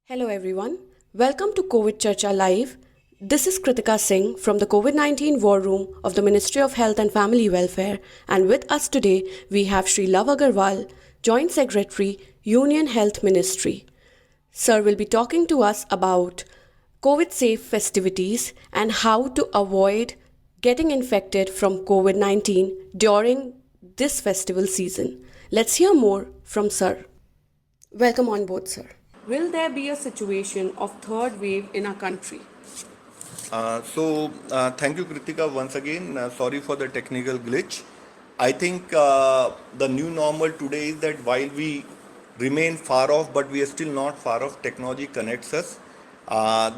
Hello everyone. Welcome to COVID Charcha Live. This is Kritika Singh from the COVID-19 War Room of the Ministry of Health and Family Welfare, and with us today we have Sri Love Agarwal, Joint Secretary, Union Health Ministry. Sir will be talking to us about COVID safe festivities and how to avoid getting infected from COVID 19 during this festival season. Let's hear more from Sir. Welcome on board, sir. Will there be a situation of third wave in our country? Thank you, Kritika, once again. Sorry for the technical glitch. I think the new normal today is that while we remain far off, but we are still not far off. Technology connects us,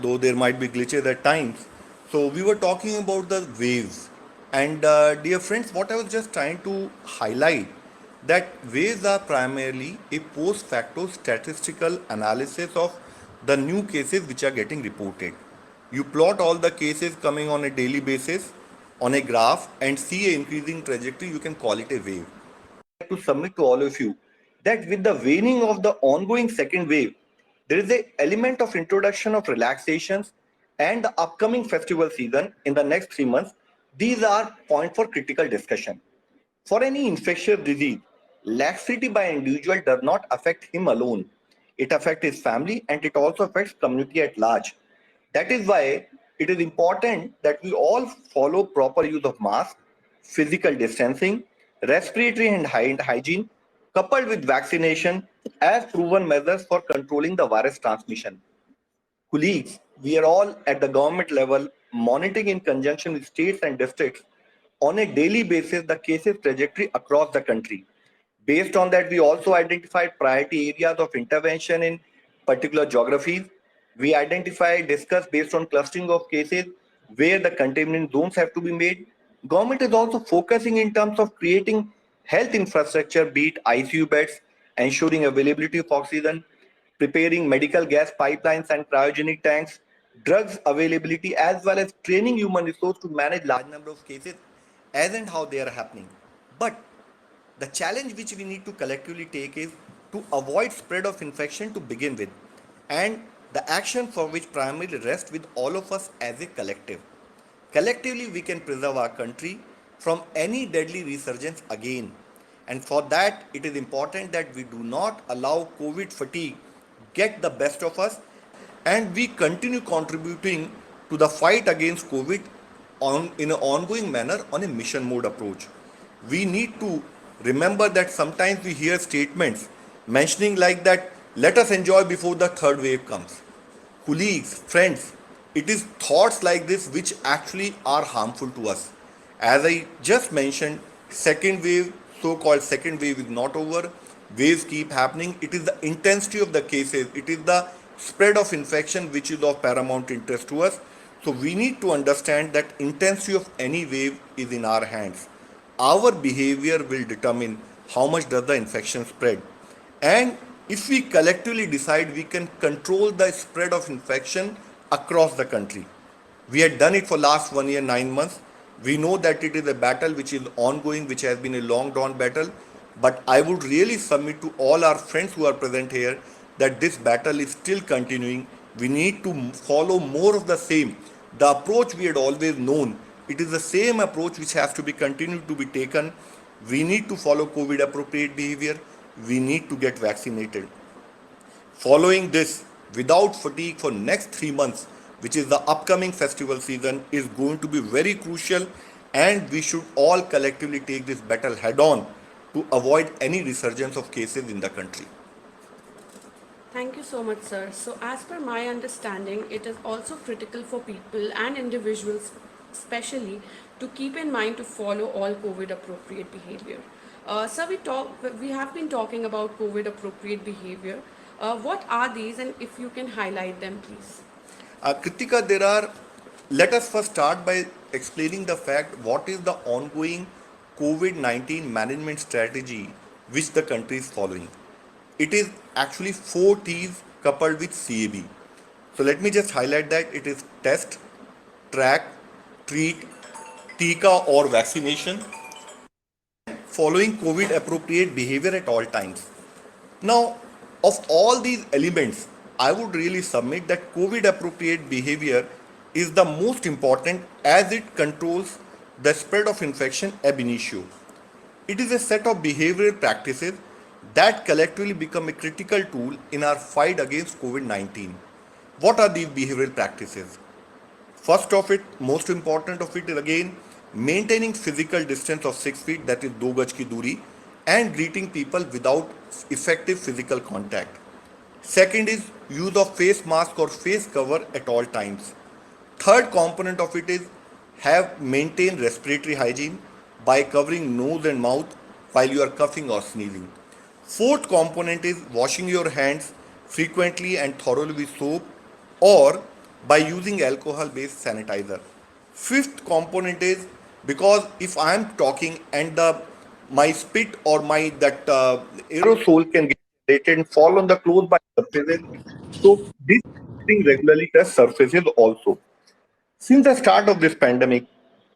though there might be glitches at times. So, we were talking about the waves. And, dear friends, what I was just trying to highlight that waves are primarily a post facto statistical analysis of the new cases which are getting reported. You plot all the cases coming on a daily basis on a graph and see an increasing trajectory, you can call it a wave. To submit to all of you that with the waning of the ongoing second wave, there is an element of introduction of relaxations and the upcoming festival season in the next 3 months. These are point for critical discussion. For any infectious disease, laxity by individual does not affect him alone. It affects his family and it also affects community at large. That is why it is important that we all follow proper use of mask, physical distancing, respiratory and hygiene, coupled with vaccination as proven measures for controlling the virus transmission. Colleagues, we are all at the government level monitoring in conjunction with states and districts on a daily basis the cases trajectory across the country. Based on that, we also identified priority areas of intervention in particular geographies. We identify, discuss based on clustering of cases where the containment zones have to be made. Government is also focusing in terms of creating health infrastructure, be it ICU beds, ensuring availability of oxygen, preparing medical gas pipelines and cryogenic tanks, drugs availability, as well as training human resource to manage large number of cases as and how they are happening. But the challenge which we need to collectively take is to avoid spread of infection to begin with, and the action for which primarily rests with all of us as a collective. Collectively, we can preserve our country from any deadly resurgence again. And for that, it is important that we do not allow COVID fatigue get the best of us and we continue contributing to the fight against COVID in an ongoing manner on a mission mode approach. We need to remember that sometimes we hear statements mentioning like that, let us enjoy before the third wave comes. Colleagues, friends, it is thoughts like this which actually are harmful to us. As I just mentioned, second wave, so-called second wave is not over. Waves keep happening. It is the intensity of the cases. It is the spread of infection which is of paramount interest to us. So we need to understand that intensity of any wave is in our hands. Our behavior will determine how much does the infection spread. And if we collectively decide we can control the spread of infection across the country. We had done it for last 1 year, 9 months. We know that it is a battle which is ongoing, which has been a long drawn battle. But I would really submit to all our friends who are present here that this battle is still continuing. We need to follow more of the same. The approach we had always known, it is the same approach which has to be continued to be taken. We need to follow COVID appropriate behavior. We need to get vaccinated. Following this, without fatigue for next 3 months, which is the upcoming festival season, is going to be very crucial, and we should all collectively take this battle head on to avoid any resurgence of cases in the country. Thank you so much, sir. So, as per my understanding, it is also critical for people and individuals, especially, to keep in mind to follow all COVID appropriate behavior. Sir, we have been talking about COVID appropriate behavior. What are these, and if you can highlight them, please? Kritika, let us first start by explaining the fact what is the ongoing COVID 19 management strategy which the country is following. It is actually 4 T's coupled with CAB. So let me just highlight that it is test, track, treat, Tika or vaccination, following COVID appropriate behavior at all times. Now, of all these elements, I would really submit that COVID appropriate behavior is the most important as it controls the spread of infection ab initio. It is a set of behavioral practices that collectively become a critical tool in our fight against COVID 19. What are these behavioral practices? First of it, most important of it is again maintaining physical distance of 6 feet, that is 2 gaj ki duri, and greeting people without effective physical contact. Second is use of face mask or face cover at all times. Third component of it is have maintain respiratory hygiene by covering nose and mouth while you are coughing or sneezing. Fourth component is washing your hands frequently and thoroughly with soap or by using alcohol based sanitizer. Fifth component is because if I am talking and the my spit or my that aerosol can get generated and fall on the clothes by surfaces, so this being regularly touch surfaces also. Since the start of this pandemic,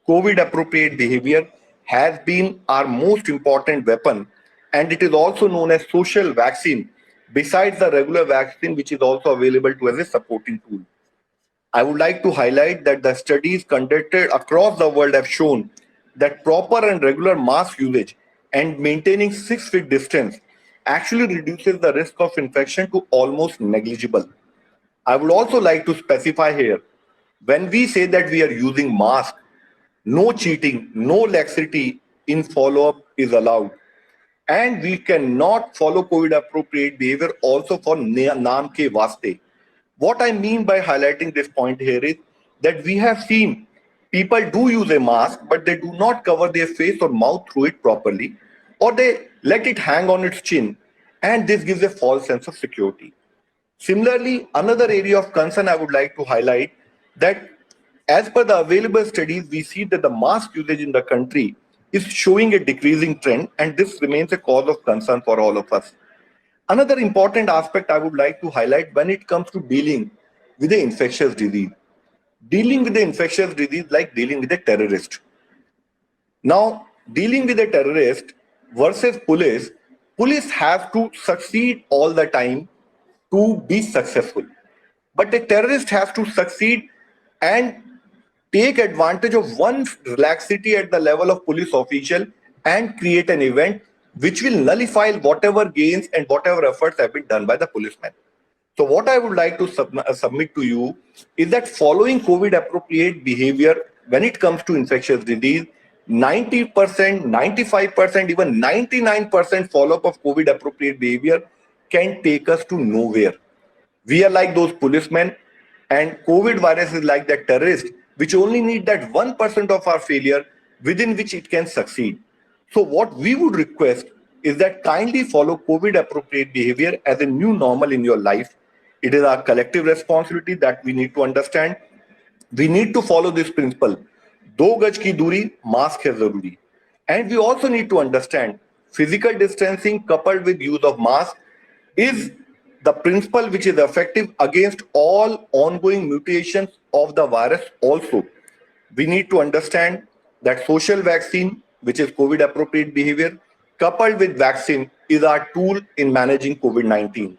COVID appropriate behavior has been our most important weapon, and it is also known as social vaccine, besides the regular vaccine, which is also available to as a supporting tool. I would like to highlight that the studies conducted across the world have shown that proper and regular mask usage and maintaining 6 feet distance actually reduces the risk of infection to almost negligible. I would also like to specify here when we say that we are using mask, no cheating, no laxity in follow up is allowed. And we cannot follow COVID appropriate behavior also for naam ke vaste. What I mean by highlighting this point here is that we have seen people do use a mask, but they do not cover their face or mouth through it properly, or they let it hang on its chin, and this gives a false sense of security. Similarly, another area of concern I would like to highlight that as per the available studies, we see that the mask usage in the country is showing a decreasing trend, and this remains a cause of concern for all of us. Another important aspect I would like to highlight when it comes to dealing with the infectious disease. Dealing with the infectious disease like dealing with a terrorist. Now, dealing with a terrorist versus police have to succeed all the time to be successful. But a terrorist has to succeed and take advantage of one laxity at the level of police official and create an event which will nullify whatever gains and whatever efforts have been done by the policeman. So what I would like to submit to you is that following COVID appropriate behavior when it comes to infectious disease, 90%, 95%, even 99% follow up of COVID appropriate behavior can take us to nowhere. We are like those policemen, and COVID virus is like that terrorist, which only need that 1% of our failure within which it can succeed. So what we would request is that kindly follow COVID appropriate behavior as a new normal in your life. It is our collective responsibility that we need to understand. We need to follow this principle. दो गज की दूरी mask है जरूरी. And we also need to understand physical distancing coupled with use of mask is the principle which is effective against all ongoing mutations of the virus also. We need to understand that social vaccine, which is COVID appropriate behavior, coupled with vaccine is our tool in managing COVID-19.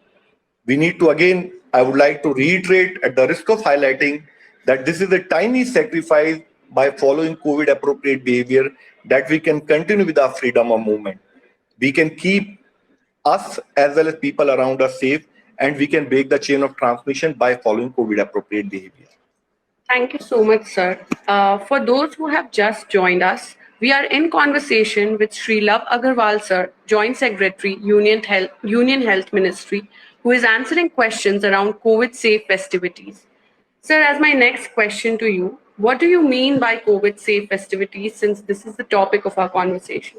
We need to again, I would like to reiterate at the risk of highlighting that this is a tiny sacrifice by following COVID appropriate behavior that we can continue with our freedom of movement. We can keep us as well as people around us safe, and we can break the chain of transmission by following COVID appropriate behavior. Thank you so much, sir. For those who have just joined us, we are in conversation with Sri Love Agarwal, sir, Joint Secretary, Union Health Ministry, who is answering questions around COVID safe festivities. Sir, as my next question to you, what do you mean by COVID safe festivities, since this is the topic of our conversation?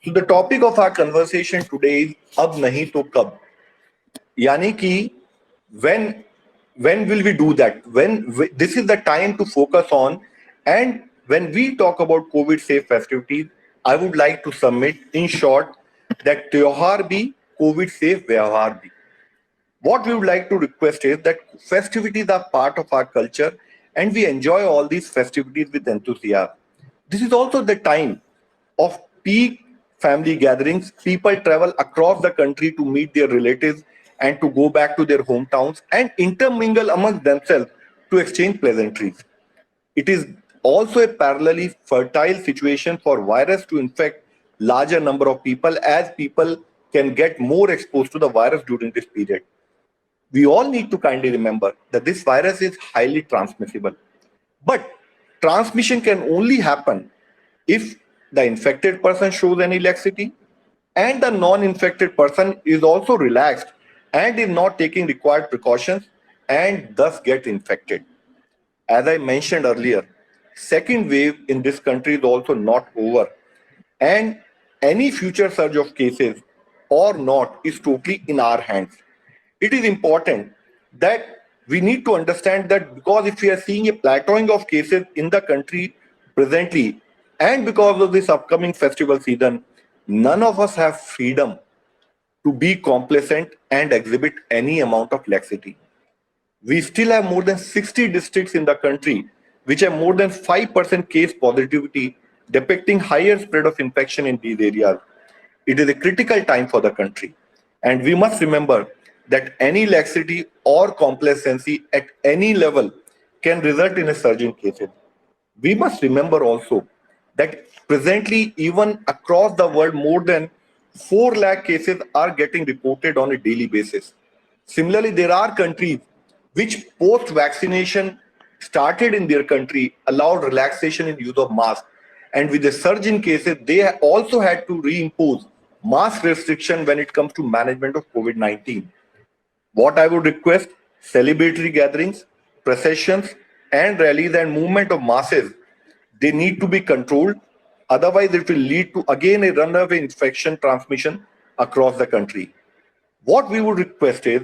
So the topic of our conversation today is अब नहीं तो कब. यानी कि when will we do that? This is the time to focus on. And when we talk about COVID safe festivities, I would like to submit in short that त्योहार भी COVID safe व्यवहार भी. What we would like to request is that festivities are part of our culture and we enjoy all these festivities with enthusiasm. This is also the time of peak family gatherings. People travel across the country to meet their relatives and to go back to their hometowns and intermingle amongst themselves to exchange pleasantries. It is also a parallelly fertile situation for virus to infect larger number of people as people can get more exposed to the virus during this period. We all need to kindly remember that this virus is highly transmissible. But transmission can only happen if the infected person shows any laxity and the non-infected person is also relaxed and is not taking required precautions and thus get infected. As I mentioned earlier, second wave in this country is also not over, and any future surge of cases or not is totally in our hands. It is important that we need to understand that because if we are seeing a plateauing of cases in the country presently, and because of this upcoming festival season, none of us have freedom to be complacent and exhibit any amount of laxity. We still have more than 60 districts in the country which have more than 5% case positivity, depicting higher spread of infection in these areas. It is a critical time for the country. And we must remember that any laxity or complacency at any level can result in a surge in cases. We must remember also that presently, even across the world, more than 4 lakh cases are getting reported on a daily basis. Similarly, there are countries which post vaccination started in their country allowed relaxation in use of masks. And with the surge in cases, they also had to reimpose mask restriction when it comes to management of COVID 19. What I would request, celebratory gatherings, processions, and rallies and movement of masses, they need to be controlled. Otherwise, it will lead to again a runaway infection transmission across the country. What we would request is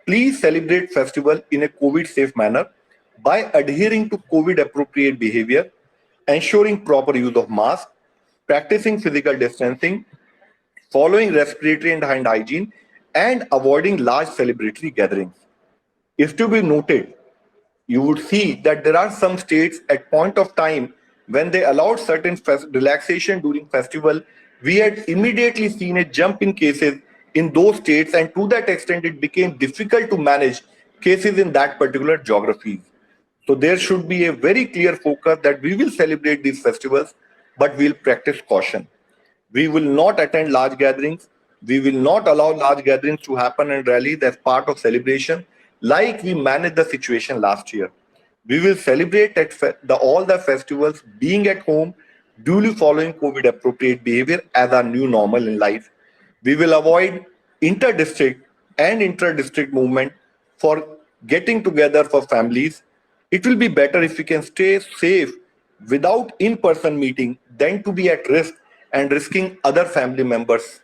please celebrate festival in a COVID safe manner by adhering to COVID appropriate behavior, ensuring proper use of masks, practicing physical distancing, following respiratory and hand hygiene, and avoiding large celebratory gatherings. Is to be noted, you would see that there are some states at point of time when they allowed certain relaxation during festival, we had immediately seen a jump in cases in those states, and to that extent it became difficult to manage cases in that particular geographies. So there should be a very clear focus that we will celebrate these festivals, but we'll practice caution. We will not attend large gatherings. We will not allow large gatherings to happen and rallies as part of celebration, like we managed the situation last year. We will celebrate at all the festivals being at home, duly following COVID appropriate behavior as our new normal in life. We will avoid inter-district and intra-district movement for getting together for families. It will be better if we can stay safe without in-person meeting than to be at risk and risking other family members.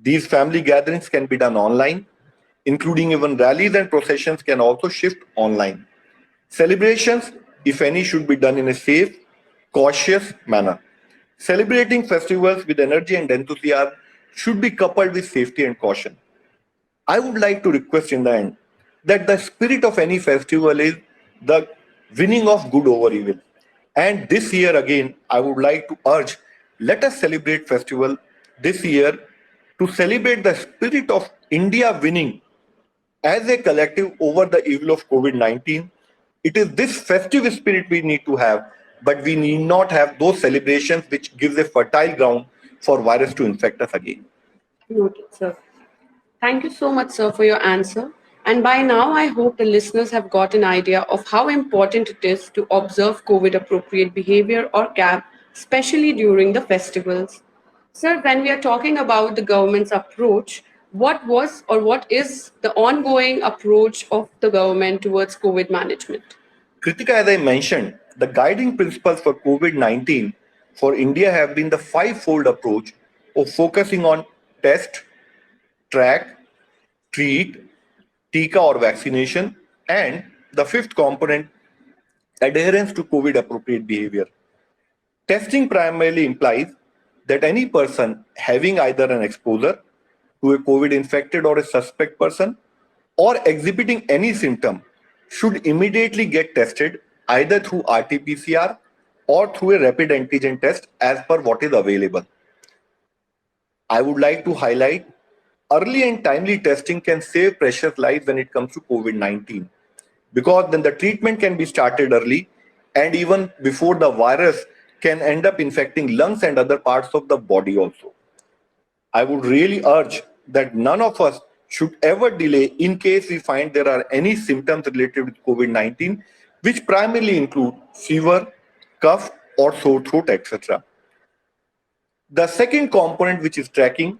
These family gatherings can be done online, including even rallies and processions can also shift online. Celebrations, if any, should be done in a safe, cautious manner. Celebrating festivals with energy and enthusiasm should be coupled with safety and caution. I would like to request in the end that the spirit of any festival is the winning of good over evil. And this year again, I would like to urge, let us celebrate festival this year to celebrate the spirit of India winning as a collective over the evil of COVID-19. It is this festive spirit we need to have, but we need not have those celebrations which gives a fertile ground for virus to infect us again. Noted, sir. Thank you so much, sir, for your answer. And by now, I hope the listeners have got an idea of how important it is to observe COVID appropriate behavior or CAP, especially during the festivals. Sir, when we are talking about the government's approach, what was or what is the ongoing approach of the government towards COVID management? Kritika, as I mentioned, the guiding principles for COVID 19 for India have been the five-fold approach of focusing on test, track, treat, Tika or vaccination, and the fifth component, adherence to COVID appropriate behavior. Testing primarily implies that any person having either an exposure to a COVID infected or a suspect person or exhibiting any symptom should immediately get tested either through RT PCR or through a rapid antigen test as per what is available. I would like to highlight early and timely testing can save precious lives when it comes to COVID 19, because then the treatment can be started early and even before the virus can end up infecting lungs and other parts of the body also. I would really urge that none of us should ever delay in case we find there are any symptoms related with COVID 19, which primarily include fever, cough, or sore throat, etc. The second component, which is tracking,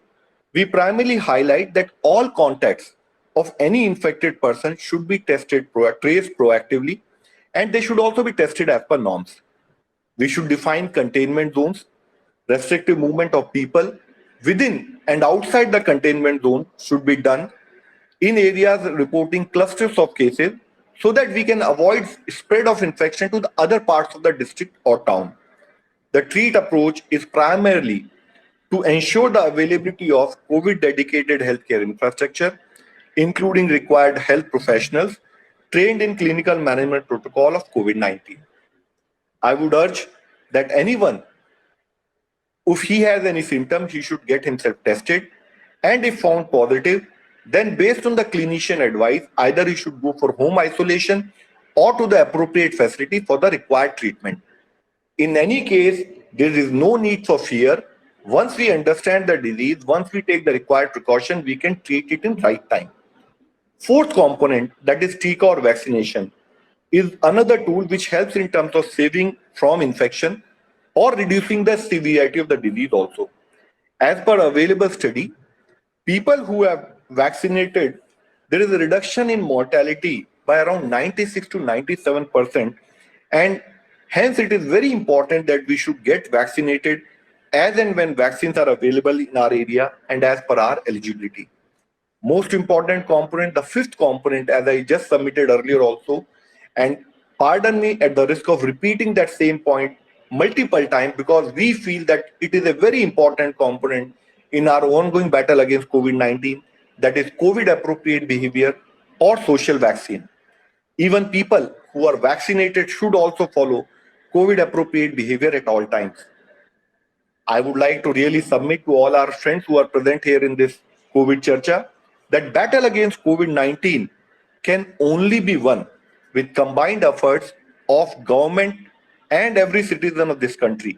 we primarily highlight that all contacts of any infected person should be traced proactively, and they should also be tested as per norms. We should define containment zones. Restrictive movement of people within and outside the containment zone should be done in areas reporting clusters of cases so that we can avoid spread of infection to the other parts of the district or town. The treat approach is primarily to ensure the availability of COVID dedicated healthcare infrastructure, including required health professionals trained in clinical management protocol of COVID 19. I would urge that anyone, if he has any symptom, he should get himself tested. And if found positive, then based on the clinician advice, either he should go for home isolation or to the appropriate facility for the required treatment. In any case, there is no need for fear. Once we understand the disease, once we take the required precaution, we can treat it in right time. Fourth component, that is Tika or vaccination, is another tool which helps in terms of saving from infection or reducing the severity of the disease also. As per available study, people who have vaccinated, there is a reduction in mortality by around 96 to 97%, and hence it is very important that we should get vaccinated as and when vaccines are available in our area and as per our eligibility. Most important component, the fifth component, as I just submitted earlier also, and pardon me at the risk of repeating that same point multiple times because we feel that it is a very important component in our ongoing battle against COVID 19, that is COVID appropriate behavior or social vaccine. Even people who are vaccinated should also follow COVID appropriate behavior at all times. I would like to really submit to all our friends who are present here in this COVID Charcha that battle against COVID 19 can only be won with combined efforts of government and every citizen of this country.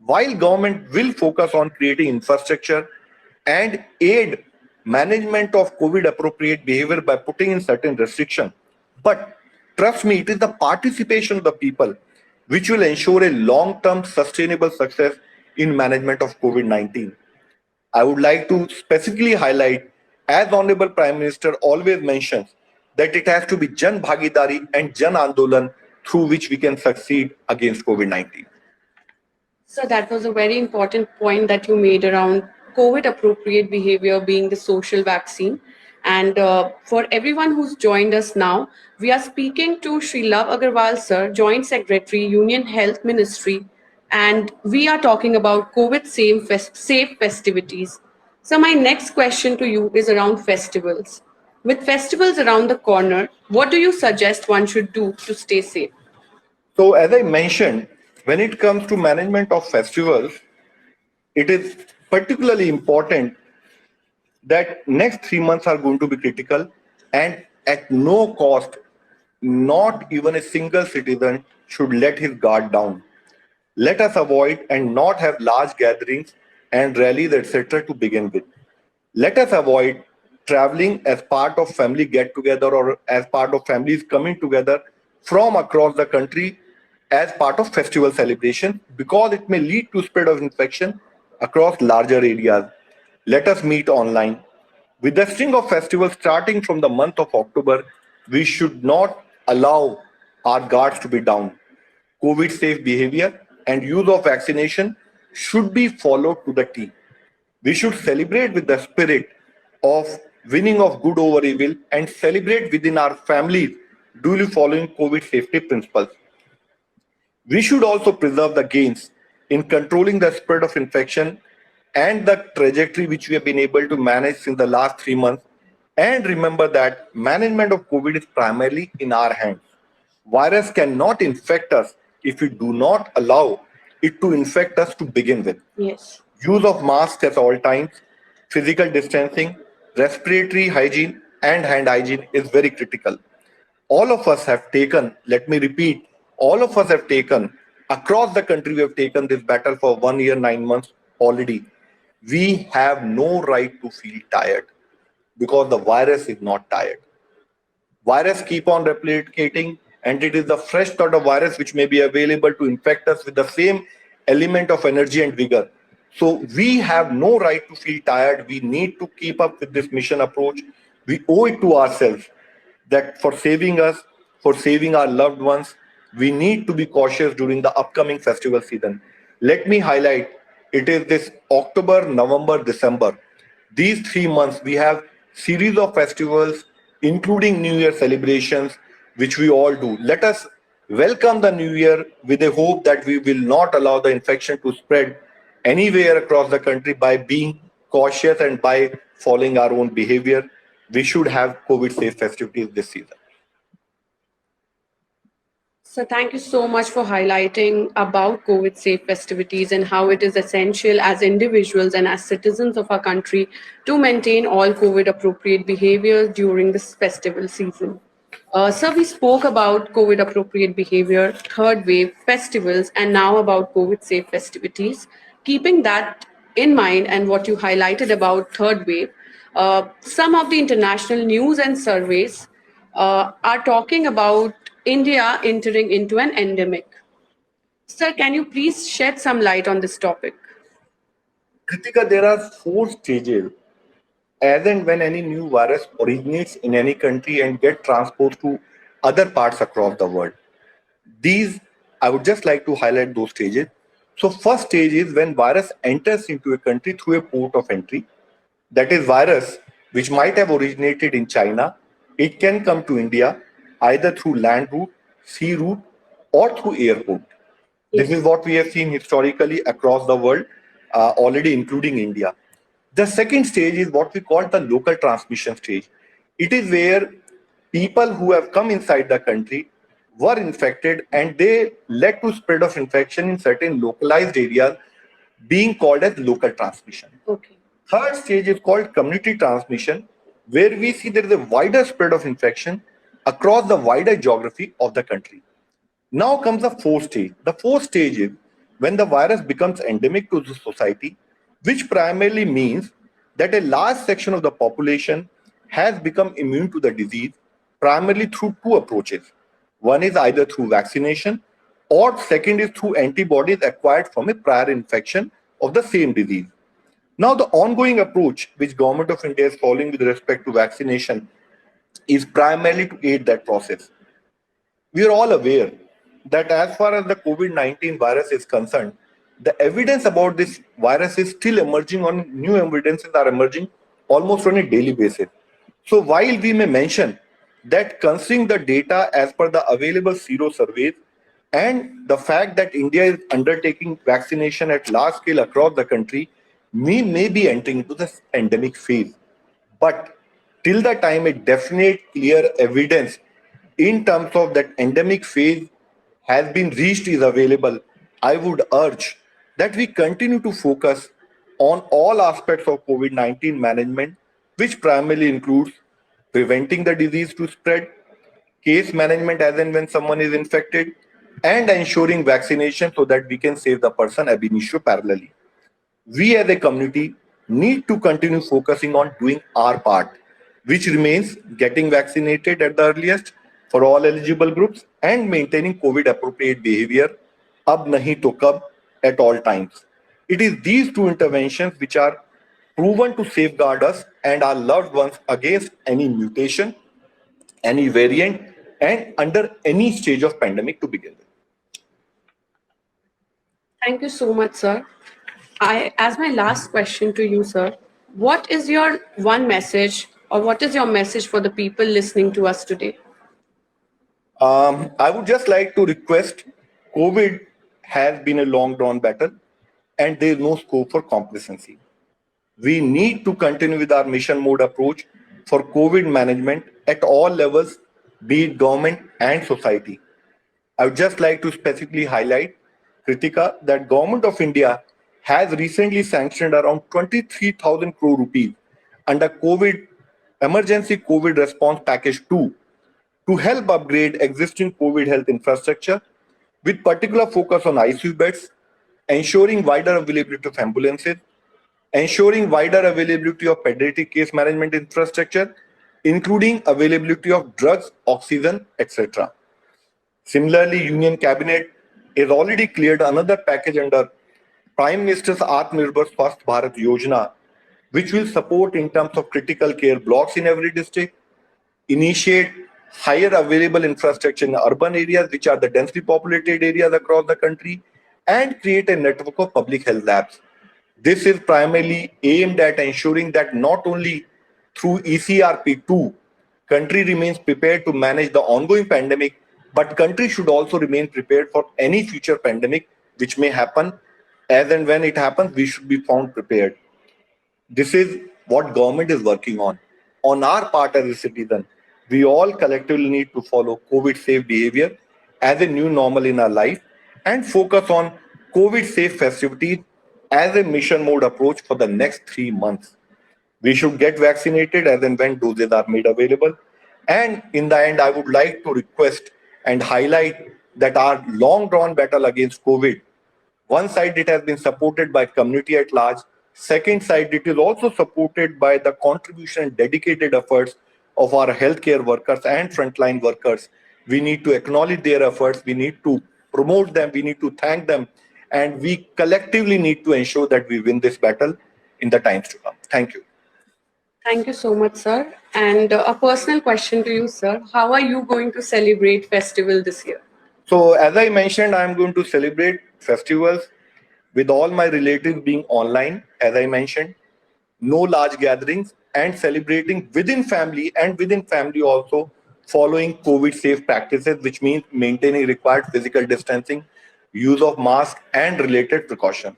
While government will focus on creating infrastructure and aid management of COVID appropriate behavior by putting in certain restrictions, but trust me, it is the participation of the people which will ensure a long-term sustainable success in management of COVID 19. I would like to specifically highlight, as Honorable Prime Minister always mentions, that it has to be Jan Bhagidari and Jan Andolan through which we can succeed against COVID 19. So that was a very important point that you made around COVID appropriate behavior being the social vaccine. And for everyone who's joined us now, we are speaking to Sri Love Agarwal sir, Joint Secretary, Union Health Ministry, and we are talking about COVID safe festivities. So my next question to you is around festivals. With festivals around the corner, what do you suggest one should do to stay safe? So, as I mentioned, when it comes to management of festivals, it is particularly important that next 3 months are going to be critical, and at no cost, not even a single citizen should let his guard down. Let us avoid and not have large gatherings and rallies, etc. to begin with. Let us avoid traveling as part of family get together or as part of families coming together from across the country as part of festival celebration because it may lead to spread of infection across larger areas. Let us meet online. With the string of festivals starting from the month of October, we should not allow our guards to be down. COVID safe behavior and use of vaccination should be followed to the T. We should celebrate with the spirit of winning of good over evil and celebrate within our families duly following COVID safety principles. We should also preserve the gains in controlling the spread of infection and the trajectory which we have been able to manage in the last 3 months. And remember that management of COVID is primarily in our hands. Virus cannot infect us if we do not allow it to infect us to begin with. Yes. Use of masks at all times, physical distancing, respiratory hygiene and hand hygiene is very critical. All of us have taken, let me repeat, all of us have taken, across the country, we have taken this battle for 1 year, 9 months already. We have no right to feel tired because the virus is not tired. Virus keep on replicating, and it is the fresh sort of virus which may be available to infect us with the same element of energy and vigor. So we have no right to feel tired. We need to keep up with this mission approach. We owe it to ourselves that for saving us, for saving our loved ones, we need to be cautious during the upcoming festival season. Let me highlight, it is this October, November, December. These 3 months, we have series of festivals, including New Year celebrations, which we all do. Let us welcome the New Year with a hope that we will not allow the infection to spread anywhere across the country by being cautious and by following our own behavior. We should have COVID safe festivities this season. So thank you so much for highlighting about COVID safe festivities and how it is essential as individuals and as citizens of our country to maintain all COVID appropriate behaviors during this festival season. Sir, we spoke about COVID appropriate behavior, third wave, festivals, and now about COVID safe festivities. Keeping that in mind and what you highlighted about third wave, some of the international news and surveys are talking about India entering into an endemic. Sir, can you please shed some light on this topic? Kritika, there are 4 stages as and when any new virus originates in any country and get transposed to other parts across the world. These, I would just like to highlight those stages. So first stage is when virus enters into a country through a port of entry. That is virus which might have originated in China. It can come to India either through land route, sea route, or through airport. This is what we have seen historically across the world, already including India. The second stage is what we call the local transmission stage. It is where people who have come inside the country were infected and they led to spread of infection in certain localized areas, being called as local transmission. Okay. Third stage is called community transmission, where we see there is a wider spread of infection across the wider geography of the country. Now comes the fourth stage. The fourth stage is when the virus becomes endemic to the society, which primarily means that a large section of the population has become immune to the disease primarily through two approaches. One is either through vaccination or second is through antibodies acquired from a prior infection of the same disease. Now, the ongoing approach which Government of India is following with respect to vaccination is primarily to aid that process. We are all aware that as far as the COVID-19 virus is concerned, the evidence about this virus is still emerging on new evidences are emerging almost on a daily basis. So while we may mention that considering the data as per the available sero surveys and the fact that India is undertaking vaccination at large scale across the country, we may be entering into this endemic phase. But till the time a definite, clear evidence in terms of that endemic phase has been reached is available, I would urge that we continue to focus on all aspects of COVID-19 management, which primarily includes preventing the disease to spread, case management as and when someone is infected, and ensuring vaccination so that we can save the person ab initio parallelly. We as a community need to continue focusing on doing our part, which remains getting vaccinated at the earliest for all eligible groups and maintaining COVID appropriate behavior ab nahi to kab at all times. It is these two interventions which are proven to safeguard us and our loved ones against any mutation, any variant, and under any stage of pandemic to begin with. Thank you so much, sir. As my last question to you, sir, what is your one message or what is your message for the people listening to us today? I would just like to request COVID has been a long drawn battle and there is no scope for complacency. We need to continue with our mission mode approach for COVID management at all levels, be it government and society. I would just like to specifically highlight, Kritika, that Government of India has recently sanctioned around 23,000 crore rupees under COVID emergency COVID response package 2 to help upgrade existing COVID health infrastructure with particular focus on ICU beds, ensuring wider availability of ambulances, ensuring wider availability of pediatric case management infrastructure, including availability of drugs, oxygen, etc. Similarly, Union Cabinet has already cleared another package under Prime Minister's Atmanirbhar Swasth Bharat Yojana, which will support in terms of critical care blocks in every district, initiate higher available infrastructure in urban areas, which are the densely populated areas across the country, and create a network of public health labs. This is primarily aimed at ensuring that not only through ECRP2, country remains prepared to manage the ongoing pandemic, but country should also remain prepared for any future pandemic which may happen. As and when it happens, we should be found prepared. This is what government is working on. On our part as a citizen, we all collectively need to follow COVID safe behavior as a new normal in our life and focus on COVID safe festivities as a mission mode approach for the next 3 months. We should get vaccinated as and when doses are made available. And in the end, I would like to request and highlight that our long drawn battle against COVID, one side it has been supported by community at large, second side it is also supported by the contribution and dedicated efforts of our healthcare workers and frontline workers. We need to acknowledge their efforts, we need to promote them, we need to thank them, and we collectively need to ensure that we win this battle in the times to come. Thank you. Thank you so much, sir. And a personal question to you, sir. How are you going to celebrate festival this year? So, as I mentioned, I'm going to celebrate festivals with all my relatives being online, as I mentioned, no large gatherings, and celebrating within family and within family also following COVID safe practices, which means maintaining required physical distancing, use of mask, and related precautions.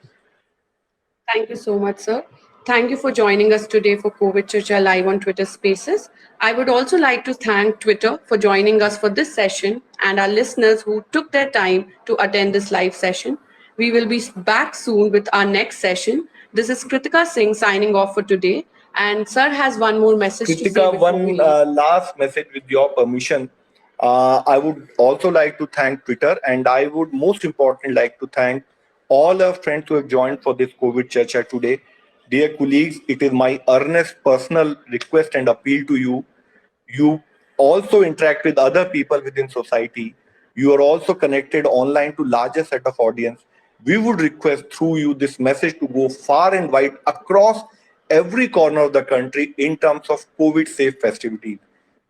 Thank you so much, sir. Thank you for joining us today for COVID Churcha Live on Twitter Spaces. I would also like to thank Twitter for joining us for this session and our listeners who took their time to attend this live session. We will be back soon with our next session. This is Kritika Singh signing off for today. And sir has one more message to say Kritika, before we one leave. last message with your permission. I would also like to thank Twitter, and I would most importantly like to thank all our friends who have joined for this COVID Chacha today. Dear colleagues, it is my earnest personal request and appeal to you. You also interact with other people within society. You are also connected online to larger set of audience. We would request through you this message to go far and wide across every corner of the country in terms of COVID safe festivities.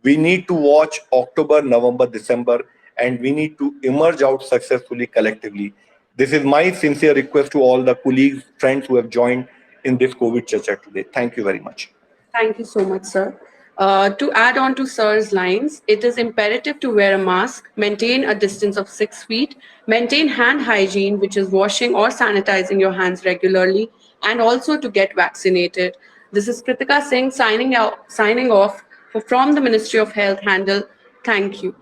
We need to watch October, November, December, and we need to emerge out successfully collectively. This is my sincere request to all the colleagues, friends who have joined in this COVID Chacha today. Thank you very much. Thank you so much, sir. To add on to Sir's lines, it is imperative to wear a mask, maintain a distance of 6 feet, maintain hand hygiene, which is washing or sanitizing your hands regularly, and also to get vaccinated. This is Kritika Singh signing off from the Ministry of Health handle. Thank you.